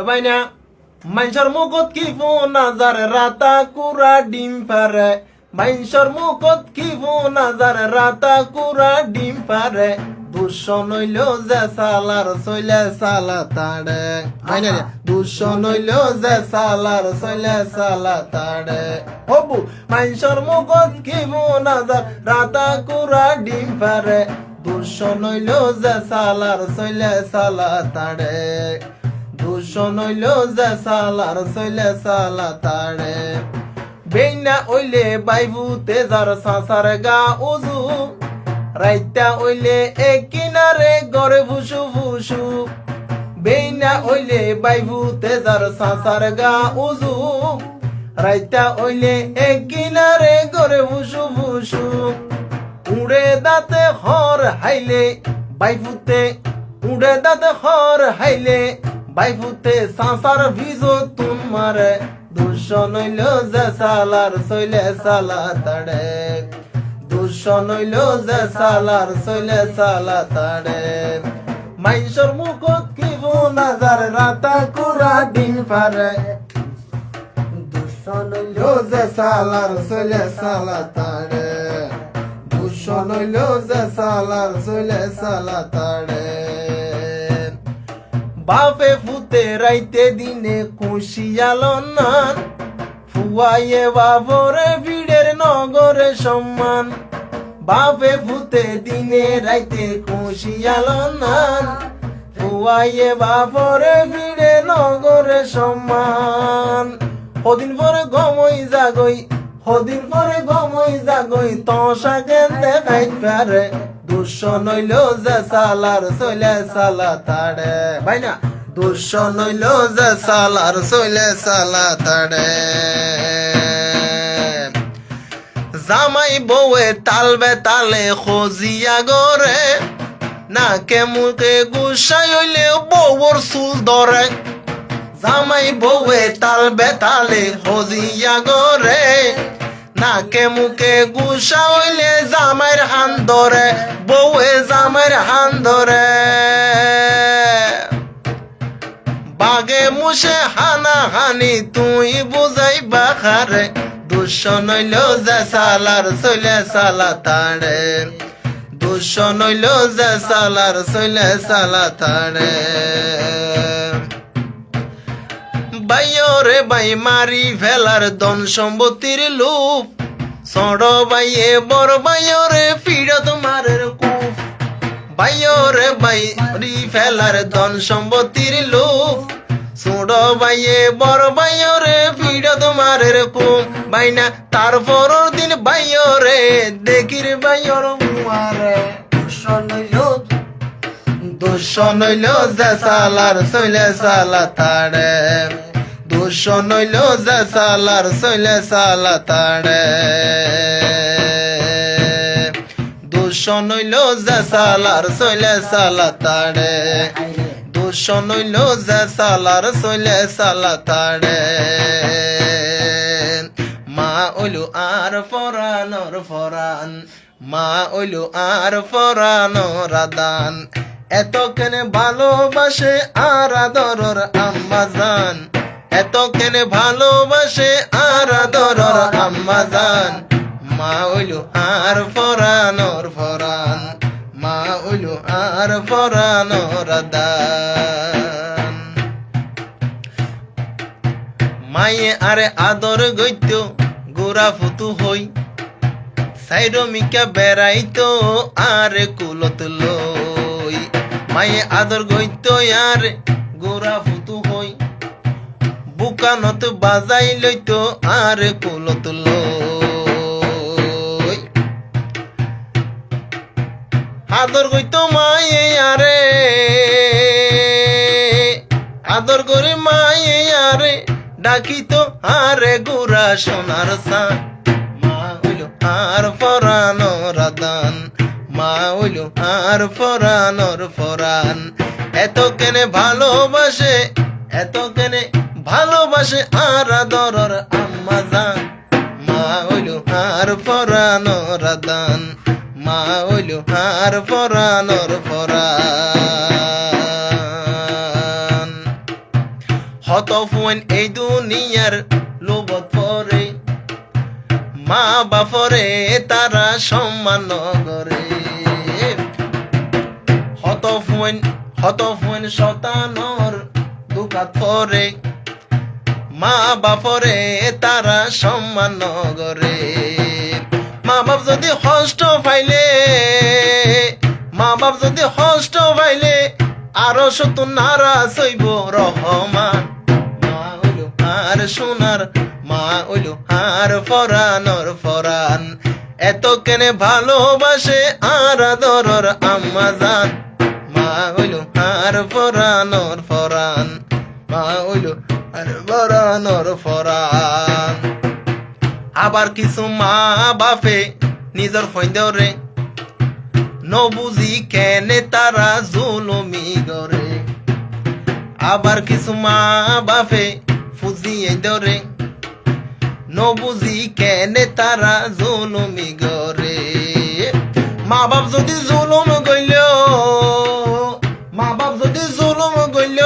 বাইনা মাইনসর মুখত কি ফোন আজার রাতা কুরা ডিম পারে মাইনসর মুখত কি ফোন আজার রাতা কুরা ডিম পারে দুশন হইল যে সালার সইলে সালা তাড়ে বাইনা দুশন হইল যে সালার সইলে সালা তাড়ে হবু মাইনসর মুখত কি ফোন আজার রাতা কুরা ডিম পারে দুশন হইল যে সালার সইলে সালা তাড়ে দুশন হইল যে সালার সইলে সালা তাড়ে বেইনা ওইলে বাইবুতে যার সাসার গা উজু রাইতা ওইলে এক কিনারে গড়ে ফুসু ফুসু বেইনা ওইলে বাইবুতে যার সাসার গা উজু রাইতা ওইলে এক কিনারে গড়ে ফুসু ফুসু উড়ে দাঁতে হর হাইলে বাইবুতে উড়ে দাঁতে হর হাইলে বাইফুতে সাসার ভিজো তোমারে দুশন হইল যে সালার সইলে সালা তাড়ে দুশন হইল যে সালার সইলে সালা তাড়ে মাইনসর মুখত কি নাজার রাতা কুরা ডিম পারে দুশন হইল যে সালার সইলে সালা তাড়ে দুশন হইল যে সালার সইলে সালা তাড়ে বাপে ফুতে রাইতে দিনে খুশিয়ালনান ফুয়াইয়ে বাবরে ভিড়ের নগরে সম্মান বাপে ফুতে দিনে রাইতে খুশিয়ালনান ফুয়াইয়ে বাবরে ভিড়ে নগরে সম্মান হদিন পরে গমই জাগই হদিন পরে গমই জাগই তসা কেন্দে খাইত পারে দুশন হইল যে সালার সইলে সালা তাড়ে ভাইনা দুশন হইল যে সালার সইলে সালা তাড়ে জামাই বউয়ে তালবে তালে খোঁজিয়া গরে নাকে মুখে গুসাই হইলে বউর চুল ধরে জামাই বউয়ে তালবে তালে খোঁজিয়া গরে নাকে মুখে গুসা হইলে জামাইর হান ধরে বউয়ে জামাইর হান ধরে বাগে মুসে হানা হানি তুই বুঝাই বাখারে দুশন হইল যে সালার সইলে সালা তাড়ে দুশন হইল যে সালার সইলে সালা তাড়ে বাইরে বাই মারি ফেলার ধন সম্পত্তির লুপ সড় বাইয়ে বড় বাইরে ফিরত মারের কূপ বাইরে বাইরি ফেলার ধন সম্পত্তির লুপ ছোড় বাইয়ে বড় বাইরে ফিরত মারের কূপ বাইনা তারপর দিন বাইরে দেখির বাইর মারে দুশন হইল যে সালার সইলে সালা তাড়ে দুশন হইল যে সালার সইলে সালা তাড়ে দুশন হইল যে সালার সইলে সালা তাড়ে দুশন হইল যে সালার সইলে সালা তাড়ে মা ওইলু আর ফরানোর ফরান মা ওইলু আর ফরানোর আদান এত কেনে ভালোবাসে আর আদরর আম্মা জান এত কেনে ভালোবাসে আর আদরর আম্মা জান মা ওইলু আর ফরানোর ফরান মা ওইলু আর ফরানোর আদান মায়ে আরে আদর গইত গোরা ফুতু হই সাইরো মিকা বেড়াইতো আরে কুলত লই মায়ে আদর গইত আর গোরা ফুতু হই বুকানত বাজাই লইতো আর কুলত লই আদর গইত মায়ে আরে আদর করে মায়ে আরে ডাকিতো আরে গোরা সোনার সা মা হইল আর ফরানোর আদান মা হইল আর ফরানোর ফরান এত কেনে ভালোবাসে এত কেনে ভালোবাসে আর আদরর আম্মা জান মা হইল আর ফরানোর আদান মা হইল আর ফরানোর ফরান হত ফুয়েন এই দুনিয়ার লোভত পরে মা বাপরে তারা সম্মান করে হত ফুয়েন শতানর দুকাত পরে মা বাপরে তারা সম্মান করে মা বাপ যদি কষ্ট পাইলে আরো শত নারাজ হইব রহমান মা হইল আর সোনার মা হইল আর ফরানর ফরান এত কেনে ভালোবাসে আর আদরর আম্মা জান মা হইল আর ফরানর ফরান মা হইল আর ফরানর ফরান আবার কিছু মা বাপে নিজর ফৈন্দরে নবুঝি কেনে তারা জুলুমি করে আবার কিছু মা বাপে ফুজিয়ে ধরে নবুঝি কেনে তারা জুলুমি করে মা বাপ যদি জুলুম গইল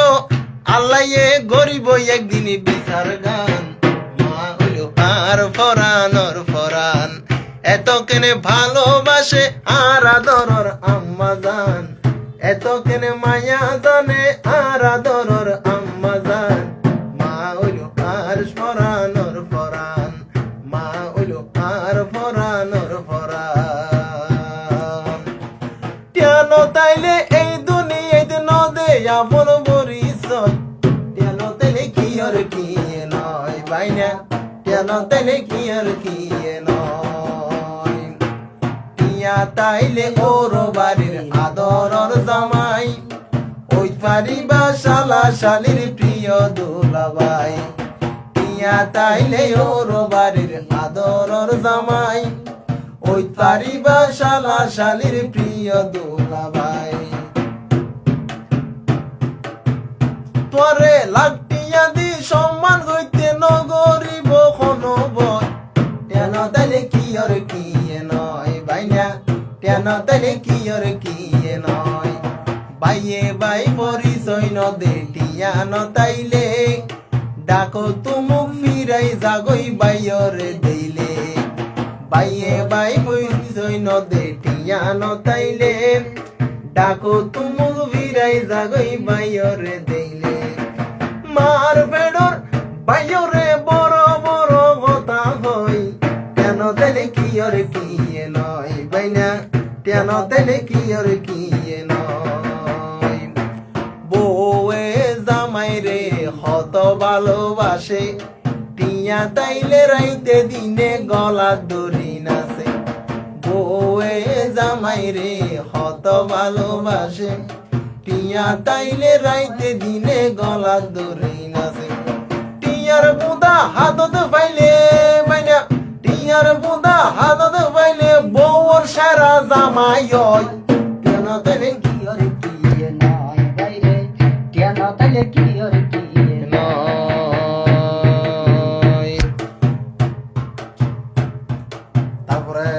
আল্লাহ গরিব একদিন বিচার গান মা হইল আর ফরানর ফরান এত কেনে ভালোবাসে আর আদরর আম্মা জান এত কেনে মায়া জানে আর আদরর আম্মা জান মা হইল আর ফরানর ফরান মা হইল আর ফরানর ফরান কেন তাইলে এই দুনিয়াতে নদে আপন পরিচয় কেন তাইলে কি আর কি নয় বাইনা কেন তাইলে কি আর কি নয় টিয়া তাইলে ওর বাড়ির আদরর জামাই ওই পারিবা শালা শালির প্রিয় দুলাভাই টিয়া তাইলে ওর বাড়ির আদরর জামাই ওই পারিবা শালা শালির প্রিয় দুলাভাই তোরে লাটিয়া দি সম্মান হইতে নগরিব কোনো বয় কেন তাইলে কি আর কি নয় বাইনা কেন তাইলে কি আর কি নয় বাইয়ে বাই পরিচয় নদে টিয়া নতাইলে ডাকো তুমুক ফিরাই জাগই বাইরে দিলে বাইয়ে বাই পরিচয় নদে টিয়া নতাইলে ডাকো তুমুক ফিরাই জাগই বাইরে দিলে মার বেড়র বাইরে বড় বড় কথা হই কেন তাইলে কি আর কি নয় বাইনা কেন তাইলে কি আর কি নয় বউয়ে জামাই রে হত ভালোবাসে টিয়া তাইলে রাইতে দিনে গলা দড়ি নাচে বউয়ে জামাই রে হত ভালোবাসে টিয়া তাইলে রাইতে দিনে গলা দড়ি নাচে টিয়ার বুদা হাতত পাইলে বাইনা টিয়ার বুদা হাতত পাইলে বউর সারা জামাই হয় কেন তাইলে কি আর কি নয় বাইরে কেন তাইলে কি আর কি নয় তারপরে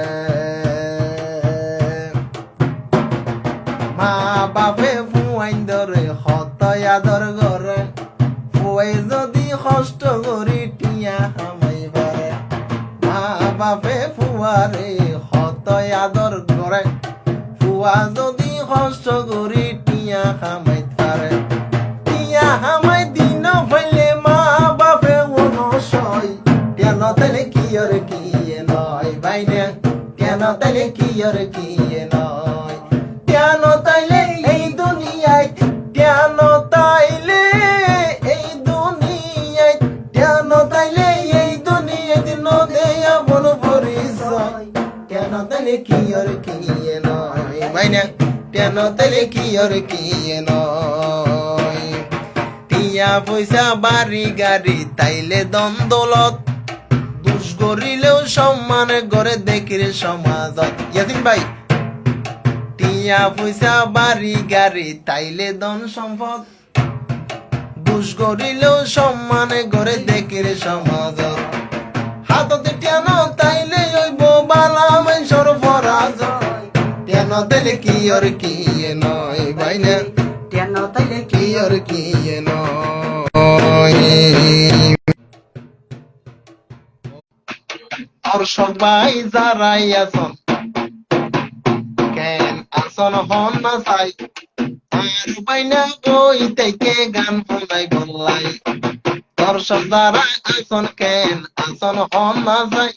মা বাপে ফুয়াইন ধরে হত আদর করে ফুয়াই যদি কষ্ট করি টিয়া হামাই পারে মা বাপে ফুয়ারে হত আদর করে ফুয়া যদি কষ্ট করি টিয়া হামাই পারে টিয়া হামাই দিন ফেলে মা বাপে অনুসয় কেন তাইলে কি আর কি নয় বাইনা কেন তাইলে কি আর কি নয় কেন তাইলে এই দুনিয়ায় কেন তাইলে এই দুনিয়ায় কেন তাইলে এই দুনিয়ায় নদে আপন পরিচয় কেন তাইলে কি আর কি নয় বাইনা কেন তাইলে কি আর কি নয় টিয়া পয়সা বাড়ি গাড়ি তাইলে দ্বন্দ্বলত দুষ করিলেও সম্মান করে দেখির সমাজত ইয়াসিন ভাই টিয়া পয়সা বাড়ি গাড়ি তাইলে ধন সম্পদ দুষ করিলেও সম্মান করে দেখির সমাজত হাততে টিয়ানো তাইলে হইব বালা মানুষের পরাজয় টিয়ান তাইলে কি আর কি নয় বাইনা টিয়ান তাইলে কি আর কি নয় নয়। দর্শক ভাই যারাই আছেন কেন আসন হন না চাই আর বাইনা বই থেকে গান শোনাই বললাই দর্শক যারা আসন কেন আসন হন না চাই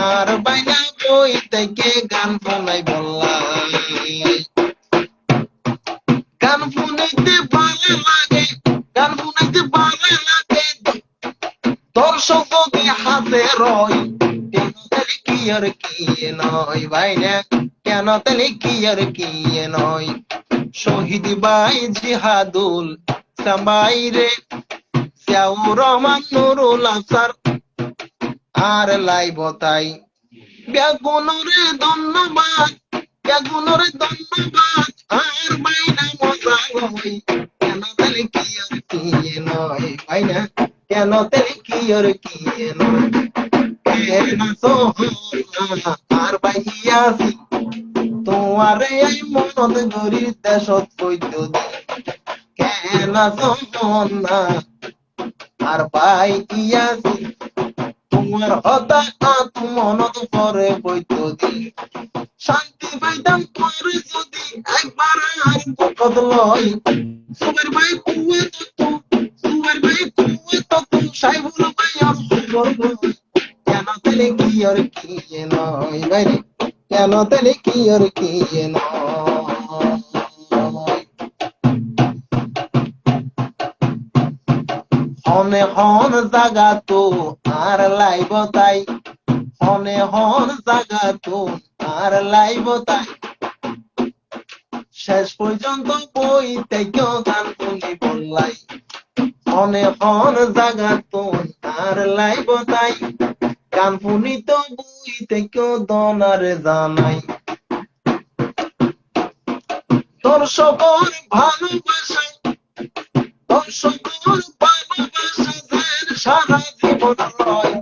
আর বাইনা বই থেকে গান শোনাই বললাই গান শুনাইতে ভালো লাগে গান শুনাইতে ভালো লাগে দর্শক যদি হাতে রয় কেন তাহলে কি আর কি নয় ভাই না কেন তাহলে কি আর কি নয় শহীদ ভাই জিহাদুল সামাই রে সিয়াউর রহমান নুরুল আফসার আর লাইব তাই বেগুনরে ধন্যবাদ বেগুনরে ধন্যবাদ আর বাইনা মজা হই কেন তাহলে কি আর কি নয় ভাই না কেন তাহলে কি আর কি নয় কেন সোহনা আর বাইয়াছি তোমারে এই মনত গরি দেশত কইত কেন সোহনা আর বাইয়াছি তোমার হতা মনত পরে বইত দিন শান্তি পাইতাম তোর যদি একবার আর পকদ লই সুবের ভাই কুয়ে তো সুবের ভাই কুয়ে তো সাইবুল ভাই আর সুবর কেন তেলে কি আর কি নয় ভাই কেন তেলে কি আর কি নয় হনে হন জাগা তো আর লাইব তাই হনে হন জাগা তো আর লাইব তাই শেষ পর্যন্ত বই থেকে গান শুনি বললাই হনে হন জাগা তো আর লাইব তাই গান শুনি তো বই থেকে দনারে জানাই দর্শকর ভালোবাসা দর্শকর ভালোবাসা সারা জীবন রয়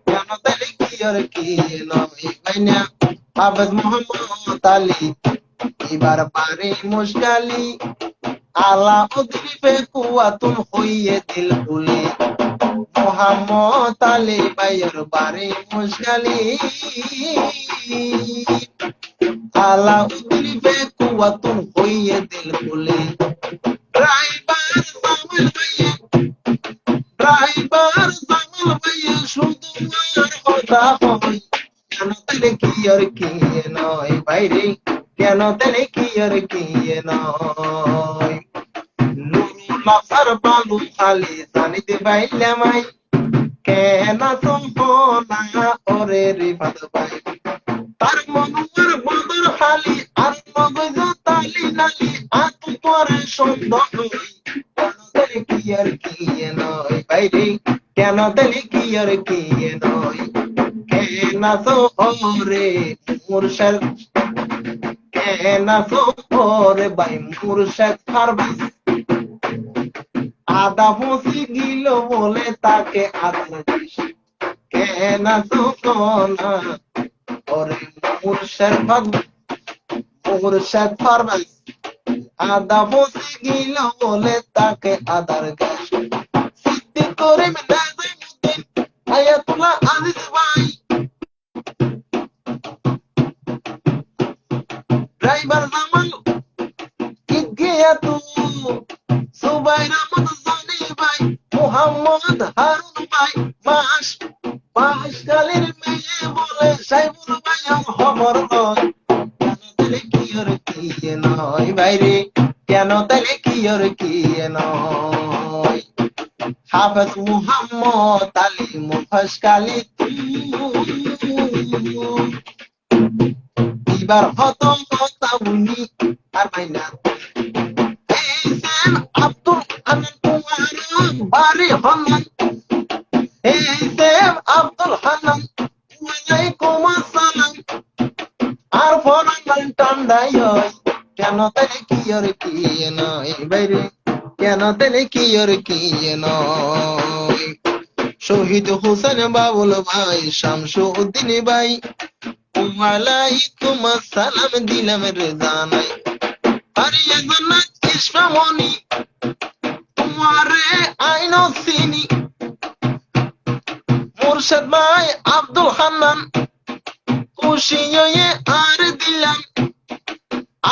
কেন তাহলে কি আর কি নয় ভাই না হাফেজ মোহাম্মদ আলী এবার পারে মুশকালি আলা উদ্রিবে কুয়াতুন হইয়ে দিল ভুলে মোহাম্মদ আলী ভাইয়ের বারে মুশকালি আলা উদ্রিবে কুয়াতুন হইয়ে দিল ভুলে ড্রাইভার সামল ভাইয়া ড্রাইভার সামল ভাইয়া শুধু আর কথা হয় কেন তাহলে কি আর কি নয় বাইরে কেন তাহলে কি আর কি নয় নুরুল আফসার বালু খালি জানিতে পাইলে মাই কেন সম্পনা ওরে রিফাত ভাই তার মনুয়ার বদর খালি আর মগজ তালি নালি আতু তোরে সন্দেহ কেন তাহলে কি আর কি নয় বাইরে কেন তাহলে কি আর কি নয় কেন ওরে মুর্শিদ কেন ওরে ভাই মুর্শিদ ফারবাস আদা ফসি গিল বলে তাকে আদর দিস কেন না ওরে মুর্শিদ ফারবাস আদা ফসি গিল বলে তাকে আদার গাছ সিদ্ধি করে মেনাজে মুদ্দিন আয়াতুল্লাহ আজিজ ভাই ড্রাইভার জামাল ইগিয়া তু সুবাইর আহমদ জানি ভাই মোহাম্মদ হারুন ভাই মাস কালের মেয়ে বলে সাইবুল ভাই খবর নয় কেন তাহলে কি আর কি নয় বাইরে কেন তাহলে কি আর কি নয় হাফেজ মুহাম্মদ আলী মুফাসকালি এবার হত কথা উনি আর মাইনা আব্দুল হান্নান তোমার বাড়ি হান্নান আব্দুল হান্নান ওয়ালাইকুম আসসালাম আর ফরান টান্ডাই কেন তাহলে কি আর কি নয় বাইরে কেন তাহলে কি আর কি নয় শহীদ হোসেন বাবুল ভাই শামসুদ্দিন ভাই ওয়ালাইকুম আসসালাম দিলাম রে জানাই আরে জান্নাত ইসমামনি তোমারে আইনো চিনি মুর্শেদ ভাই আব্দুল হান্নান খুশি হয়ে আর দিলাম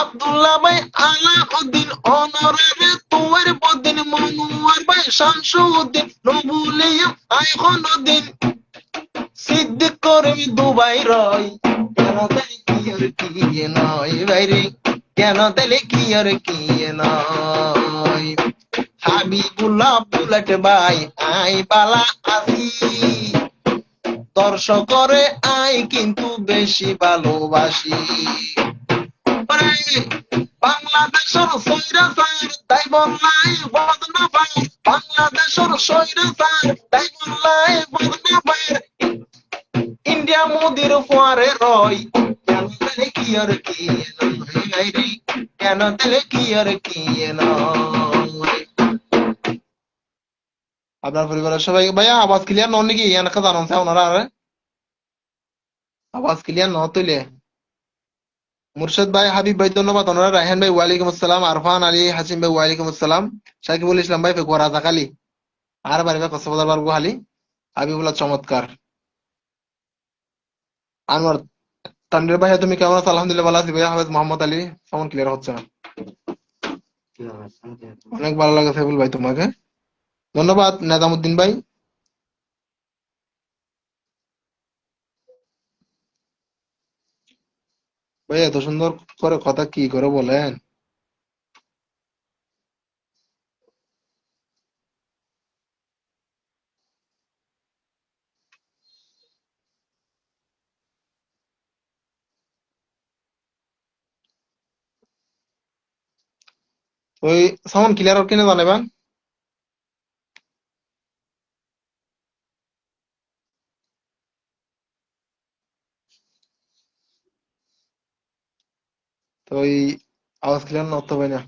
আব্দুল্লাহ ভাই আলাউদ্দিন অনরারে তুয়ার বদিন মনোয়ার ভাই শামসুদ্দিন নবুলিয়া আইখনউদ্দিন সিদ্দিক করিম দুবাই রয় কেন তাই কি আর কি নয় বাইরে কেন তাইলে কি আর কি নয় হাবিবুল্লাহ বুলেট ভাই আই বালা আছি দর্শকরে আই কিন্তু বেশি ভালোবাসি বাংলাদেশের সৈরাচার তাই বললাই বদনাবার বাংলাদেশের সৈরাচার তাই বললাই বদনাবার ইন্ডিয়া মোদির ফোয়ারে রয় কেন তাহলে কি আর কি নয় রে কেন তাহলে কি আর কি নয় আপনার পরিবারের সবাই ভাইয়া আওয়াজ ক্লিয়ার নন নাকি এনকা জানান ওনারা আরে আওয়াজ ক্লিয়ার ন তুইলে মুর্শিদ ভাই হাবিব ভাই ধন্যবাদ ওনারা রায়হান ভাই ওয়ালাইকুম আসসালাম আরফান আলী হাসিম ভাই ওয়ালাইকুম আসসালাম সাকিবুল ইসলাম ভাই ফেকুয়া রাজা কালী আর বাড়ি কক্সবাজার বারগু হালি হাবিবুল্লাহ চমৎকার আনোয়ার তানভীর ভাইয়া তুমি কেমন আছো আলহামদুলিল্লাহ ভালো আছি ভাইয়া হাফেজ মোহাম্মদ আলী সাউন্ড ক্লিয়ার হচ্ছে না অনেক ভালো লাগে সাইফুল ভাই তোমাকে ধন্যবাদ নেজামুদ্দিন ভাই ভাই এত সুন্দর করে কথা কি করে বলেন ওই সাউন্ড ক্লিয়ার কিনে জানাবেন তো ওই আওয়াজ ক্লিয়ার না হতে হবে না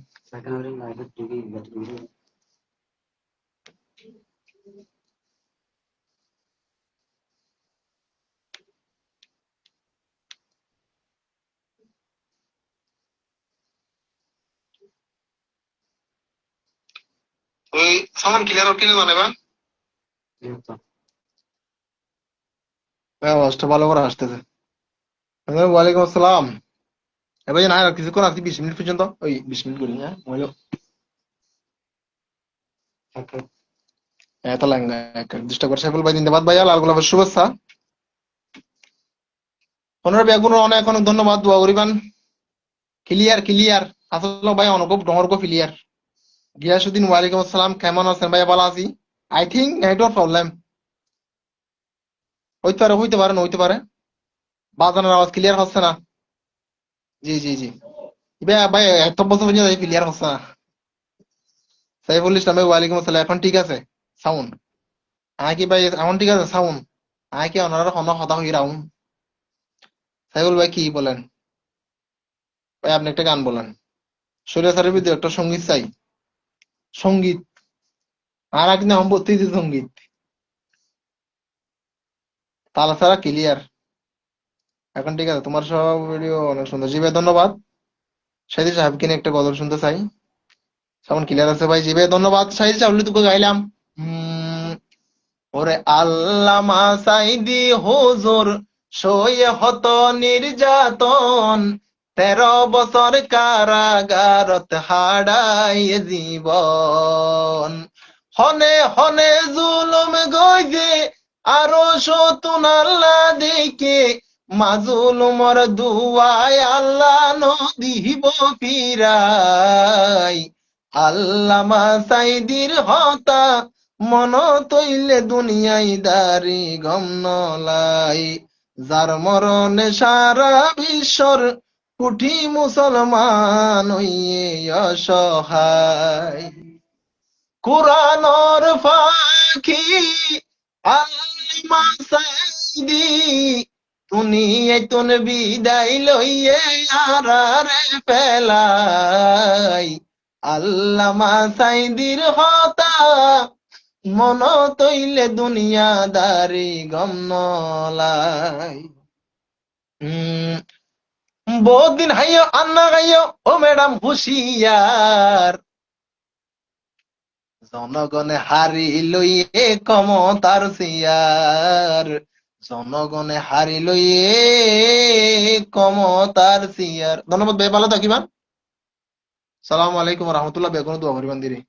ওই সাউন্ড ক্লিয়ার কিনে জানাবেন আওয়াজটা ভালো করে আসতেছে ওয়ালাইকুম আসসালাম এবার না আর কিছুক্ষণ আছি 20 মিনিট পর্যন্ত ওই 20 মিনিট করি হ্যাঁ এত লাগে ডিস্টার্ব করে সাইফুল ভাই ধন্যবাদ ভাইয়া লাল গোলাপের শুভেচ্ছা পনেরো বেগুন অনেক অনেক ধন্যবাদ দোয়া করিবান ক্লিয়ার ক্লিয়ার আসলে ভাই অনুভব ডমরকো ক্লিয়ার গিয়াসুদ্দিন ওয়ালাইকুম আসসালাম কেমন আছেন ভাইয়া ভালো আছি আই থিঙ্ক নেটওয়ার্ক প্রবলেম হইতে পারে না হইতে পারে বাজানোর আওয়াজ ক্লিয়ার হচ্ছে না জি জি জি ভাই ভাই এত বছর পর্যন্ত ক্লিয়ার হচ্ছে না সাইফুল ইসলাম ভাই ওয়ালাইকুম আসসালাম এখন ঠিক আছে সাউন্ড কি ভাই এখন ঠিক আছে সাউন্ড কি ওনারা হন হতা হই রাউন সাইফুল ভাই কি বলেন ভাই আপনি একটা গান বলেন সৈরাচারের বিরুদ্ধে একটা সঙ্গীত চাই সঙ্গীত আর এক নাম বলতে সঙ্গীত তালা ছাড়া ক্লিয়ার এখন ঠিক আছে তোমার সব ভিডিও অনেক সুন্দর জি ভাই ধন্যবাদ শাহিদ সাহেবকে নিয়ে একটা গজল শুনতে চাই সাউন্ড ক্লিয়ার আছে ভাই জি ভাই ধন্যবাদ শাহিদ সাহেব তোকে গাইলাম ওরে আল্লামা সাইদি হুজুর সয়ে হত নির্যাতন 13 বছর কারাগারত হারাই জীবন হনে হনে জুলুম গইজে আরো সতুন আল্লাহ দেখে মাজুলুমর দুয়ায় আল্লাহ নদিব ফিরাই আল্লামা সাইদির হতা মন তৈলে দুনিয়ায় দারি গম নলাই যার মরণে সারা বিশ্বর কুঠি মুসলমান হইয়ে অসহায় কুরআনর ফাঁকি আল্লামা সাইদি দুনিয়ায় তুন বিদায় লইয়ে আরারে ফেলাই আল্লামা সাইদির হতা মন তৈলে দুনিয়াদারি গম নলাই বহুদিন হাইও আন্না গাইও ও ম্যাডাম হুশিয়ার জনগণে হারি লইয়ে ক্ষমতার চেয়ার, জনগণে হারি লইয়ে ক্ষমতার চেয়ার। ধন্যবাদ ভাই, ভালো থাকিবা। সালামু আলাইকুম রহমতুল্লাহ। বেগুন দোয়া করিবান দিরি।